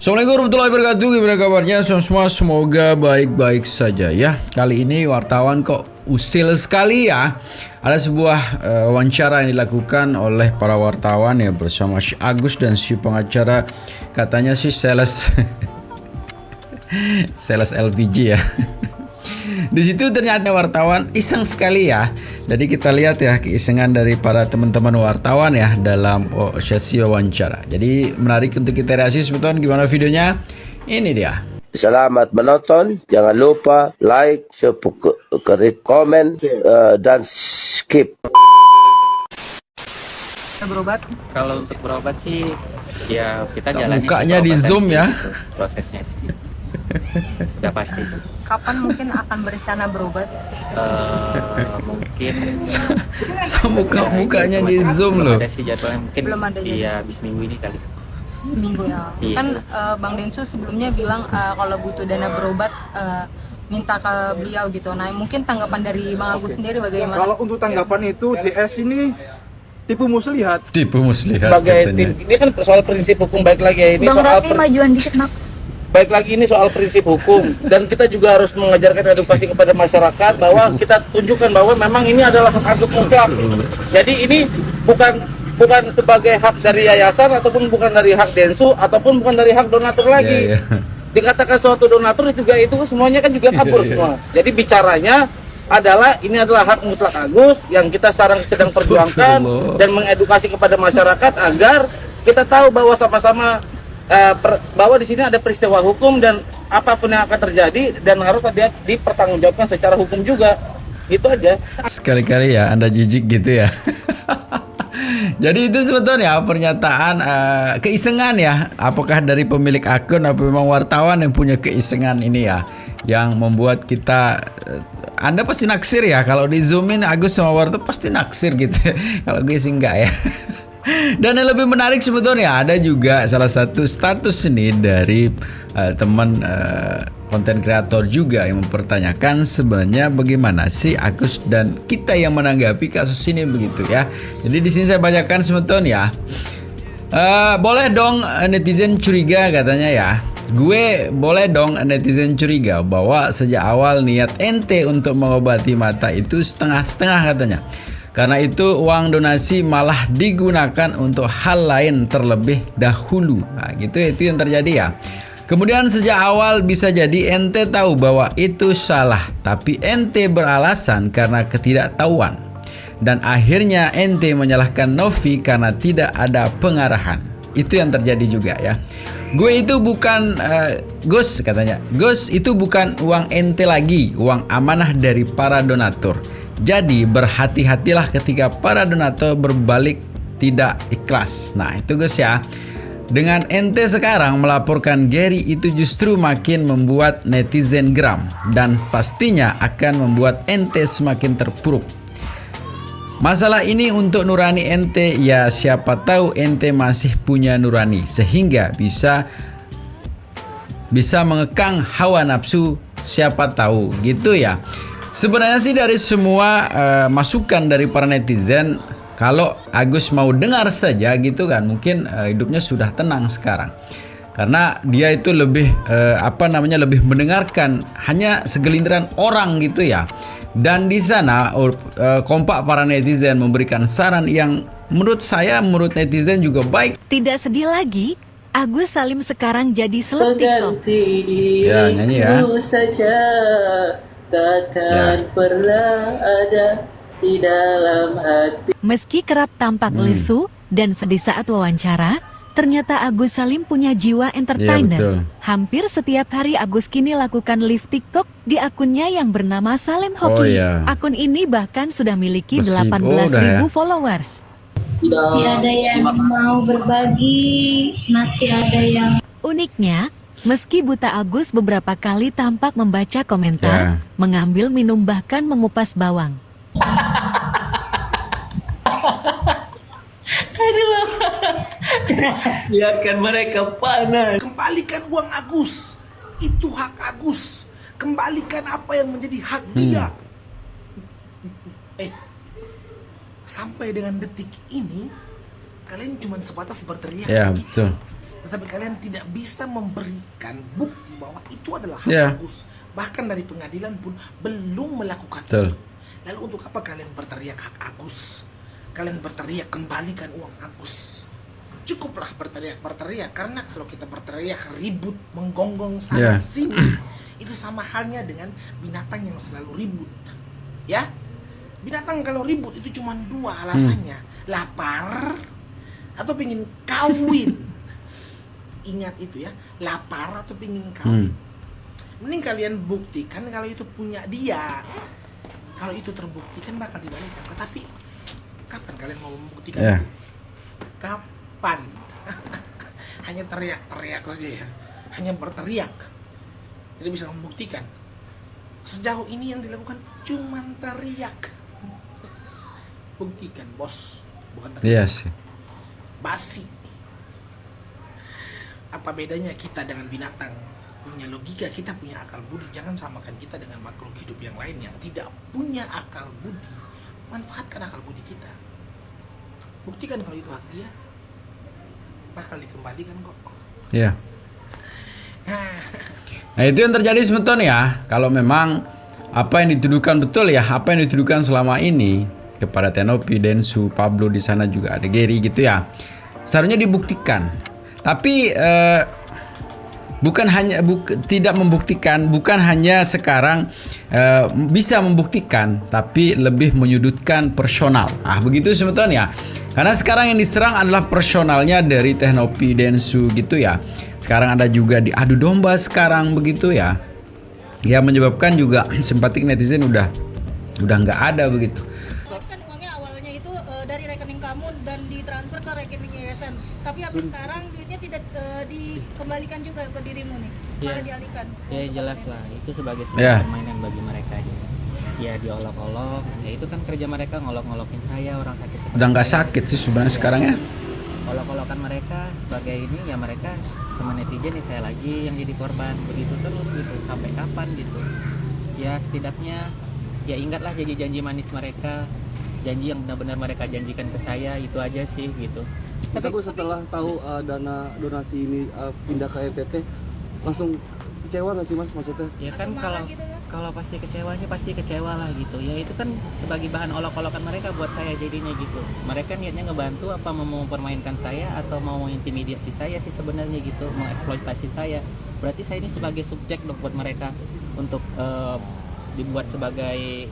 Assalamualaikum warahmatullahi wabarakatuh. Gimana kabarnya semua? Semoga baik-baik saja ya. Kali ini wartawan kok usil sekali ya. Ada sebuah wawancara yang dilakukan oleh para wartawan ya bersama si Agus dan si pengacara, katanya sih sales sales LPG ya. Di situ ternyata wartawan iseng sekali ya. Jadi kita lihat ya keisengan dari para teman-teman wartawan ya dalam sesi wawancara. Jadi menarik untuk kita reaksi sebetulnya. Gimana videonya? Ini dia. Selamat menonton. Jangan lupa like, subscribe, komen, dan skip. Berobat? Kalau untuk berobat sih ya kita jalani Mukanya di zoom ya gitu, prosesnya sih. Udah pasti sih. Kapan mungkin akan berencana berobat? Mungkin mukanya di zoom loh. Ada sih jadwalnya mungkin. Belum ada jadwal. Iya, habis minggu ini kali. Seminggu ya. Iya. Kan Bang Densu sebelumnya bilang kalau butuh dana berobat minta ke beliau gitu. Nah, mungkin tanggapan dari Bang Agus sendiri bagaimana? Kalau untuk tanggapan itu DS ini tipu muslihat. Tipu muslihat Sebagai katanya. ini kan soal prinsip hukum, baik lagi ya, ini Bang soal Raffi majuan dikit nak. baik lagi ini soal prinsip hukum, dan kita juga harus mengajarkan edukasi kepada masyarakat bahwa kita tunjukkan bahwa memang ini adalah hak Agus mutlak. Jadi ini bukan sebagai hak dari yayasan, ataupun bukan dari hak Densu, ataupun bukan dari hak donatur lagi. Iya. Dikatakan suatu donatur juga itu semuanya kan juga kabur semua. Jadi bicaranya adalah ini adalah hak mutlak Agus yang kita sekarang sedang perjuangkan dan mengedukasi kepada masyarakat agar kita tahu bahwa sama-sama bahwa di sini ada peristiwa hukum dan apapun yang akan terjadi dan harus dipertanggungjawabkan secara hukum juga. Itu aja. Sekali-kali ya Anda jijik gitu ya. Jadi itu sebetulnya pernyataan keisengan ya. Apakah dari pemilik akun atau memang wartawan yang punya keisengan ini ya, yang membuat kita Anda pasti naksir ya. Kalau di zoomin Agus sama wartawan pasti naksir gitu. Kalau gue sih enggak ya. Dan yang lebih menarik sebetulnya ada juga salah satu status ini dari teman konten kreator juga yang mempertanyakan sebenarnya bagaimana sih Agus dan kita yang menanggapi kasus ini begitu ya. Jadi di sini saya bacakan sebetulnya. Boleh dong netizen curiga katanya ya. Gue boleh dong netizen curiga bahwa sejak awal niat ente untuk mengobati mata itu setengah-setengah katanya. Karena itu uang donasi malah digunakan untuk hal lain terlebih dahulu. Nah, gitu itu yang terjadi ya. Kemudian sejak awal bisa jadi ente tahu bahwa itu salah, tapi ente beralasan karena ketidaktahuan. Dan akhirnya ente menyalahkan Novi karena tidak ada pengarahan. Itu yang terjadi juga ya. Gue itu bukan Gus katanya. Gus itu bukan uang ente lagi, uang amanah dari para donatur. Jadi berhati-hatilah ketika para donatur berbalik tidak ikhlas. Nah itu guys ya. Dengan ente sekarang melaporkan Gary itu justru makin membuat netizen geram. Dan pastinya akan membuat ente semakin terpuruk. Masalah ini untuk nurani ente ya, siapa tahu ente masih punya nurani. Sehingga bisa mengekang hawa nafsu, siapa tahu gitu ya. Sebenarnya sih dari semua masukan dari para netizen, kalau Agus mau dengar saja gitu kan, mungkin hidupnya sudah tenang sekarang. Karena dia itu lebih lebih mendengarkan hanya segelintiran orang gitu ya. Dan di sana kompak para netizen memberikan saran yang menurut netizen juga baik. Tidak sedih lagi, Agus Salim sekarang jadi seleb TikTok. Ya, nyanyi ya. Saja takkan pernah ada di dalam hati. Meski kerap tampak lesu dan sedih saat wawancara, ternyata Agus Salim punya jiwa entertainer. Iya, betul. Hampir setiap hari Agus kini lakukan live TikTok di akunnya yang bernama Salem Hoki. iya. Akun ini bahkan sudah miliki 18.000 18.000 ya. followers. Masih ada yang mau berbagi, masih ada yang Uniknya, meski buta Agus beberapa kali tampak membaca komentar, mengambil minum bahkan mengupas bawang. Biarkan mereka panas. Kembalikan uang Agus. Itu hak Agus. Kembalikan apa yang menjadi hak dia. Sampai dengan detik ini kalian cuma sebatas berteriak. Ya betul. tetapi kalian tidak bisa memberikan bukti bahwa itu adalah hak Ya. Agus. Bahkan dari pengadilan pun belum melakukan Betul. itu. Lalu untuk apa kalian berteriak hak Agus? Kalian berteriak kembalikan uang Agus. Cukuplah berteriak karena kalau kita berteriak ribut, menggonggong Ya. sana sini, itu sama halnya dengan binatang yang selalu ribut. Ya, binatang kalau ribut itu cuma dua alasannya, lapar atau pingin kawin. Ingat itu ya, lapar atau pingin kawin. Mending kalian buktikan kalau itu punya dia. Kalau itu terbukti kan bakal dibalikan. Tetapi kapan kalian mau membuktikan Ya. itu? Kapan? Hanya teriak-teriak saja ya. Hanya berteriak. Tidak bisa membuktikan. Sejauh ini yang dilakukan cuma teriak. Buktikan, bos. Bukan teriak. Iya sih. Basi. Apa bedanya kita dengan binatang? Punya logika, kita punya akal budi. Jangan samakan kita dengan makhluk hidup yang lain yang tidak punya akal budi. Manfaatkan akal budi kita. Buktikan kalau itu hak dia. Bakal dikembalikan kok. Iya. Nah itu yang terjadi sebetulnya ya. Kalau memang apa yang dituduhkan betul ya, apa yang dituduhkan selama ini kepada Tenopi, Densu, Pablo di sana juga ada Gary gitu ya. Seharusnya dibuktikan. Tapi tidak membuktikan, bukan hanya sekarang bisa membuktikan, tapi lebih menyudutkan personal. Begitu sebetulnya. Karena sekarang yang diserang adalah personalnya dari Tenopi, Densu gitu ya. Sekarang ada juga diadu domba sekarang begitu ya. Ya menyebabkan juga simpatik netizen udah nggak ada begitu. Kan uangnya awalnya itu dari rekening kamu dan ditransfer ke rekening yayasan. Tapi habis sekarang duitnya tidak dikembalikan juga ke dirimu nih. Malah dialihkan. Ya jelas lah, itu sebagai Ya. permainan bagi mereka aja. Ya diolok-olok, ya itu kan kerja mereka ngolok-ngolokin saya orang sakit. Udah nggak sakit sih sebenarnya sekarang ya. Olok-olokan mereka sebagai ini ya mereka sama netizen ya saya lagi yang jadi korban begitu terus gitu sampai kapan gitu. Ya setidaknya ya ingatlah janji-janji manis mereka, janji yang benar-benar mereka janjikan ke saya itu aja sih gitu. Mas Agus setelah tahu dana donasi ini pindah ke NTT langsung kecewa nggak sih Mas maksudnya? Ya kan kalau pasti kecewanya pasti kecewa lah gitu. Ya itu kan sebagai bahan olok-olokan mereka buat saya jadinya gitu. Mereka niatnya ngebantu apa mau mempermainkan saya atau mau intimidasi saya sih sebenarnya gitu, mengeksploitasi saya. Berarti saya ini sebagai subjek dong buat mereka untuk dibuat sebagai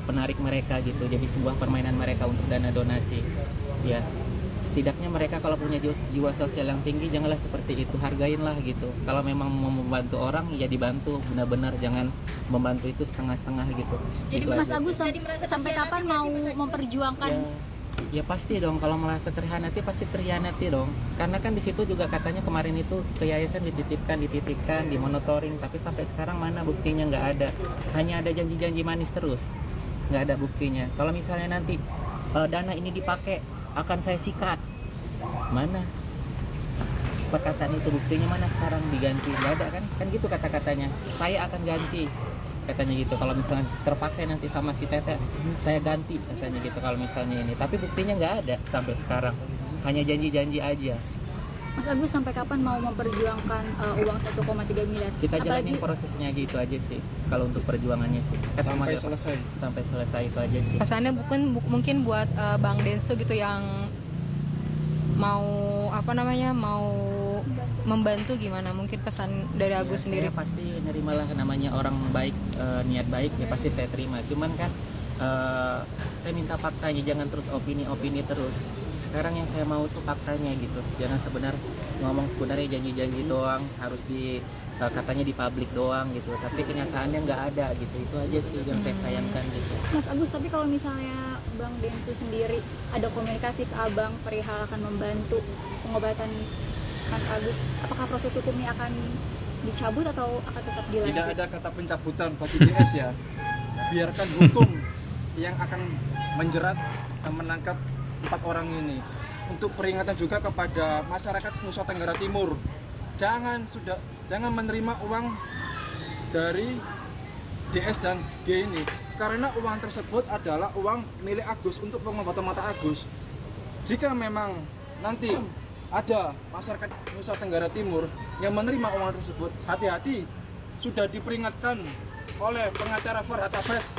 penarik mereka gitu. Jadi sebuah permainan mereka untuk dana donasi. Ya setidaknya mereka kalau punya jiwa sosial yang tinggi janganlah seperti itu, hargainlah gitu. Kalau memang mau membantu orang ya dibantu benar-benar, jangan membantu itu setengah-setengah gitu. Jadi Gitu Mas aja Agus sih. sampai kapan mau memperjuangkan? Ya pasti dong, kalau merasa terhianati pasti terhianati dong. Karena kan di situ juga katanya kemarin itu ke yayasan dititipkan, dimonitoring, tapi sampai sekarang mana buktinya, nggak ada. Hanya ada janji-janji manis terus, nggak ada buktinya. Kalau misalnya nanti dana ini dipakai akan saya sikat, mana perkataan itu, buktinya mana sekarang diganti? Nggak ada kan gitu kata-katanya, saya akan ganti katanya gitu. Kalau misalnya terpakai nanti sama si Tete saya ganti katanya gitu kalau misalnya ini, tapi buktinya nggak ada sampai sekarang, hanya janji-janji aja. Mas Agus sampai kapan mau memperjuangkan uang 1,3 miliar? Kita jalanin prosesnya aja itu aja sih kalau untuk perjuangannya sih sampai selesai itu aja sih. Pesannya mungkin buat Bang Densu gitu yang mau mau membantu, gimana mungkin pesan dari Agus sendiri? Saya pasti nerimalah, namanya orang baik, niat baik ya pasti saya terima. Cuman kan saya minta faktanya, jangan terus opini terus. Sekarang yang saya mau tuh faktanya gitu. Jangan ngomong sebenarnya janji-janji doang, harus katanya di publik doang gitu. Tapi kenyataannya nggak ada gitu. Itu aja sih yang saya sayangkan gitu. Mas Agus, tapi kalau misalnya Bang Densu sendiri ada komunikasi ke Abang perihal akan membantu pengobatan Mas Agus, apakah proses hukumnya akan dicabut atau akan tetap dilanjut? Tidak ada kata pencabutan bagi DS ya. Biarkan hukum yang akan menjerat dan menangkap 4 orang ini. Untuk peringatan juga kepada masyarakat Nusa Tenggara Timur, jangan menerima uang dari DS dan G ini, karena uang tersebut adalah uang milik Agus untuk pengobatan mata Agus. Jika memang nanti ada masyarakat Nusa Tenggara Timur yang menerima uang tersebut, hati-hati, sudah diperingatkan oleh pengacara Farhad Abbas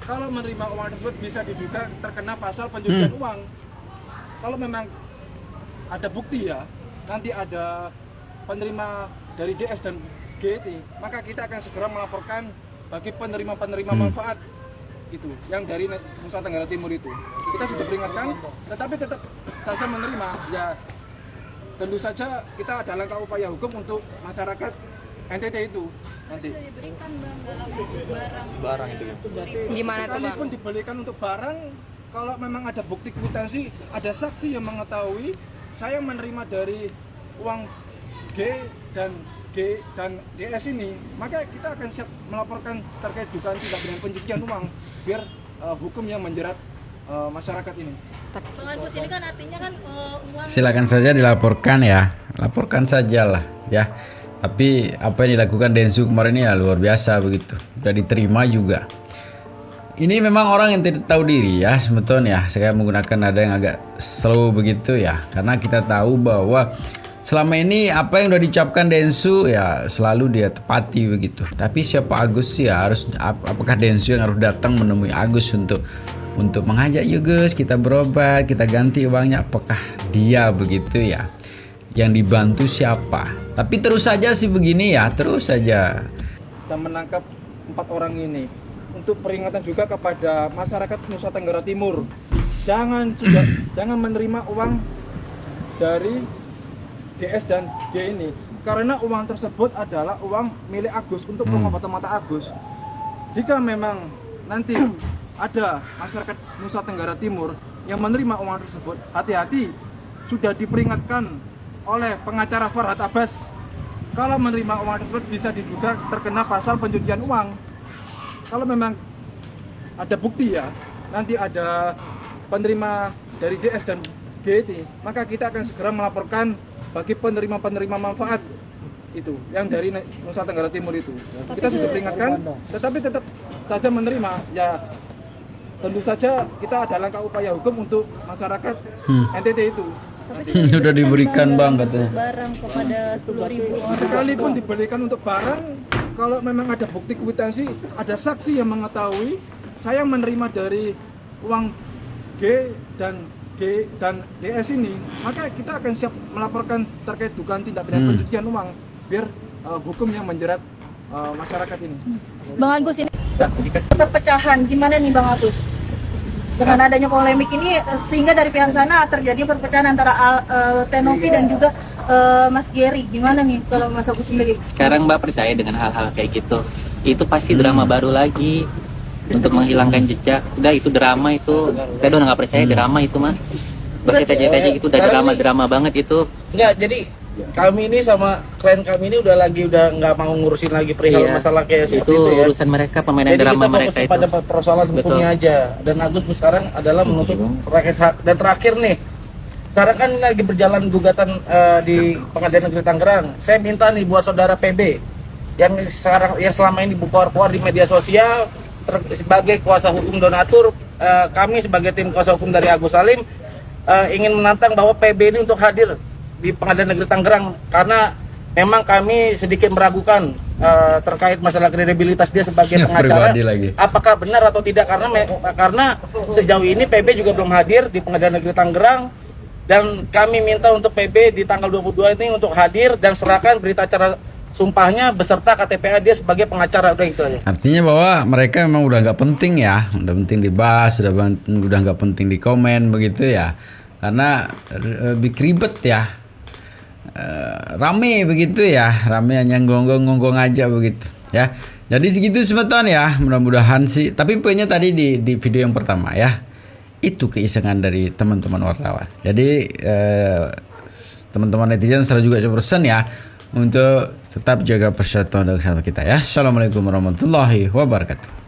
kalau menerima uang tersebut bisa diduga terkena pasal pencucian uang. Kalau memang ada bukti ya, nanti ada penerima dari DS dan GT, maka kita akan segera melaporkan bagi penerima-penerima manfaat itu yang dari Nusa Tenggara Timur itu. Kita sudah peringatkan, tetapi tetap saja menerima. Ya tentu saja kita ada langkah upaya hukum untuk masyarakat NTT itu nanti. Diberikan Bang dalam bentuk Barang itu ya. Gimana tuh, Bang? Sekalipun dibelikan untuk barang, kalau memang ada bukti kwitansi, ada saksi yang mengetahui saya menerima dari uang G dan DS ini, maka kita akan siap melaporkan terkait dugaan tindak pidana pencucian uang biar hukum yang menjerat masyarakat ini. Bang Agus, ini kan artinya kan uang. Silakan saja dilaporkan ya, laporkan sajalah ya. Tapi apa yang dilakukan Densu kemarin ini ya luar biasa begitu, sudah diterima juga. Ini memang orang yang tidak tahu diri ya sebetulnya. Saya menggunakan nada yang agak slow begitu ya, karena kita tahu bahwa selama ini apa yang udah diucapkan Densu ya selalu dia tepati begitu. Tapi siapa Agus sih ya, harus apakah Densu yang harus datang menemui Agus untuk mengajak, yuk Gus kita berobat, kita ganti uangnya? Apakah dia begitu ya? Yang dibantu siapa? Tapi terus saja sih begini ya, terus saja. Dan menangkap 4 orang ini untuk peringatan juga kepada masyarakat Nusa Tenggara Timur. Jangan menerima uang dari DS dan G ini, karena uang tersebut adalah uang milik Agus untuk pengobatan mata Agus. Jika memang nanti ada masyarakat Nusa Tenggara Timur yang menerima uang tersebut, hati-hati, sudah diperingatkan oleh pengacara Farhad Abbas kalau menerima uang tersebut bisa diduga terkena pasal pencucian uang. Kalau memang ada bukti ya, nanti ada penerima dari DS dan GT, maka kita akan segera melaporkan bagi penerima-penerima manfaat itu yang dari Nusa Tenggara Timur itu. Kita sudah peringatkan, tetapi tetap saja menerima. Ya tentu saja kita ada langkah upaya hukum untuk masyarakat NTT itu. Sudah diberikan Bang katanya. Barang kepada 10.000 orang. Sekalipun diberikan untuk barang, kalau memang ada bukti kwitansi, ada saksi yang mengetahui saya menerima dari uang G dan DS ini, maka kita akan siap melaporkan terkait dugaan tindak pidana pencucian uang biar hukum yang menjerat masyarakat ini. Bang Agus, ini perpecahan gimana nih Bang Agus? Dengan adanya polemik ini sehingga dari pihak sana terjadi perpecahan antara Tenovi dan juga Mas Gary. Gimana nih kalau Mas Agus sendiri? Sekarang Mbak percaya dengan hal-hal kayak gitu? Itu pasti drama baru lagi untuk menghilangkan jejak. Udah itu drama itu. Saya udah nggak percaya drama itu mah. Bercerita-cerita itu udah drama banget itu. Enggak, jadi kami ini sama klien kami ini udah nggak mau ngurusin lagi perihal masalah kayak seperti itu ya. Urusan mereka, permainan drama mereka itu. Jadi kita fokus pada persoalan hukumnya aja. Dan Agus sekarang adalah menuntut rakyat hak. Dan terakhir nih, sekarang kan lagi berjalan gugatan di Pengadilan Negeri Tangerang. Saya minta nih buat saudara PB yang selama ini bukuar-bukuar di media sosial sebagai kuasa hukum donatur, kami sebagai tim kuasa hukum dari Agus Salim ingin menantang bahwa PB ini untuk hadir di Pengadilan Negeri Tangerang karena memang kami sedikit meragukan terkait masalah kredibilitas dia sebagai pengacara. Apakah benar atau tidak, karena sejauh ini PB juga belum hadir di Pengadilan Negeri Tangerang dan kami minta untuk PB di tanggal 22 ini untuk hadir dan serahkan berita acara sumpahnya beserta KTPA dia sebagai pengacara. Udah itu aja. Artinya bahwa mereka memang udah nggak penting ya, udah penting dibahas, udah nggak penting di komen begitu ya, karena lebih ribet ya. Rame begitu ya, rame hanya gonggong aja begitu ya. Jadi segitu sebetulnya ya, mudah-mudahan sih. Tapi poinnya tadi di video yang pertama ya, itu keisengan dari teman-teman wartawan. Jadi teman-teman netizen selalu juga berpesan ya untuk tetap jaga persatuan dan kesatuan kita ya. Assalamualaikum warahmatullahi wabarakatuh.